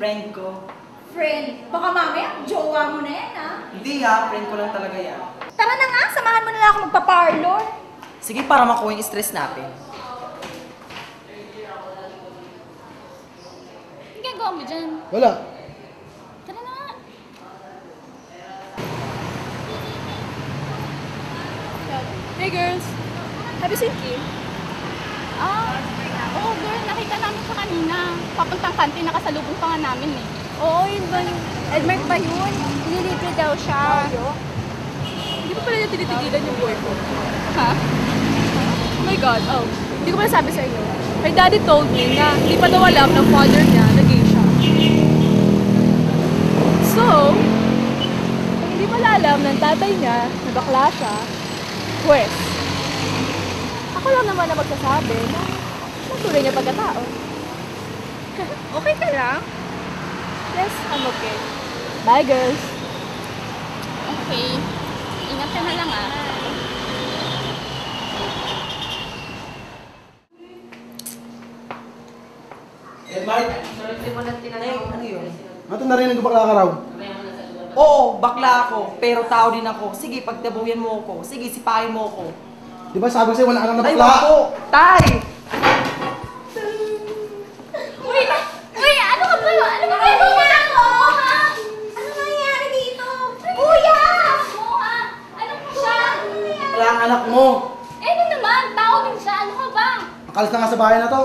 friend ko. Friend? Baka mamaya, jowa mo na yan, ha? Hindi ha, friend ko lang talaga yan. Tara na nga, samahan mo na lang ako magpa-parlor. Sige, para makuha yung stress natin. Ang ginagawa mo dyan? Wala. Tara na nga. Hey girls! Have you seen Kim? Oo girl, nakita namin siya kanina. Papuntang kantin, nakasalubong pa nga namin eh. Oo, yun ba yung Edmark ba yun? Nililibre daw siya. Hindi pa pala niya tinitigilan yung boy ko. Ha? Oh my God, oh. Hindi ko pala sabi sa inyo. My daddy told me na hindi pa daw alam ng father niya na gay siya. So, kung hindi pala alam ng tatay niya na bakla siya, pues, ako lang naman na magsasabi na tunay niya pagkatao. Okay ka lang? Yes, I'm okay. Bye, girls. Okay. Ingat ka na lang ah. Edmark, Ano yun? ito narinig ko bakla ka raw. Oo, bakla ako, pero tao din ako. Sige, pagdabuyan mo ako. Sige, sipahin mo ako. Di ba sabi ko sa'yo wala ka nang Ay, bakla? wako! Tay! Uy, ano ka ba? Ano ba ginawa mo, ha? Ano nangyayari dito? Kuya! Ano po siya? Wala ang anak mo. Eh, ano naman? Tao din siya. Ano ka ba? Makalis na nga sa bahay na to.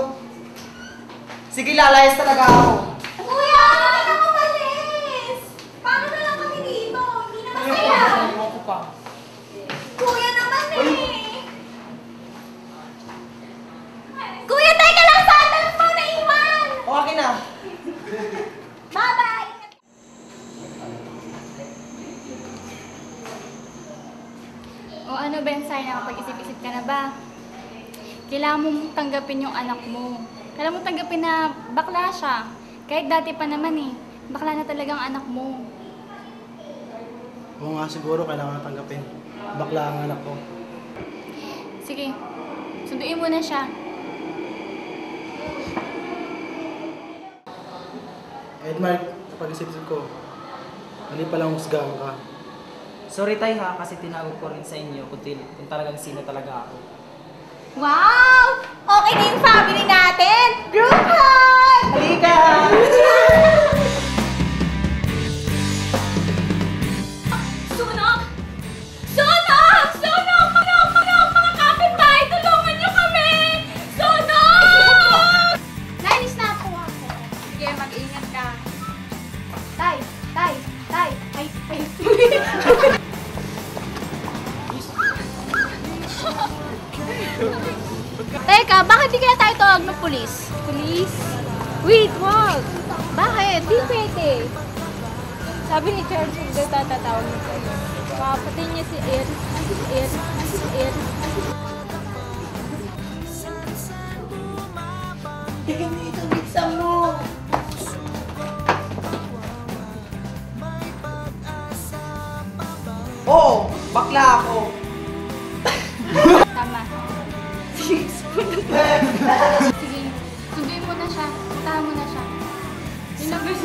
Sige, lalayas talaga ako. Kuya! Bakit ako malis? Paano na lang kami dito? Hindi naman kaya. Ewan ko pa. Kuya naman eh! Kuya, teka lang! Sandals mo na iwan! O, akin na. Bye-bye! O ano ba yung sign? Nakapag-isip-isip ka na ba? Kailangan mo tanggapin yung anak mo. Kailangan mo tanggapin na bakla siya. Kahit dati pa naman eh. Bakla na talagang anak mo. Oo nga siguro kailangan tanggapin. Bakla ang anak ko. Sige, sunduin mo na siya. Edmark, kapag-isip-isip ko, mali palang husgahan ka. Sorry tay ha, kasi tinawag ko rin sa inyo kung talagang sino talaga ako. Wow! Okay na yung family natin! Group hug! Halika! Sunog! Sunog! Sunog! Manog! Manog! Mga kapitbahay! Tulungan niyo kami! Sunog! Nainis na ako. Sige, mag-ingat ka. Tay! Tay! Tay! Ay! Ay! Teka, bakit di kaya tayo tawag ng pulis? Police? Wait, wag! Bakit? Di pwede. Sabi ni Charles, hindi tatatawag niya sa'yo. Papatay niya si Ed. Oo, bakla ako. Tama. Sige, sunduin mo na siya. Puntahan mo na siya. Yun lang guys,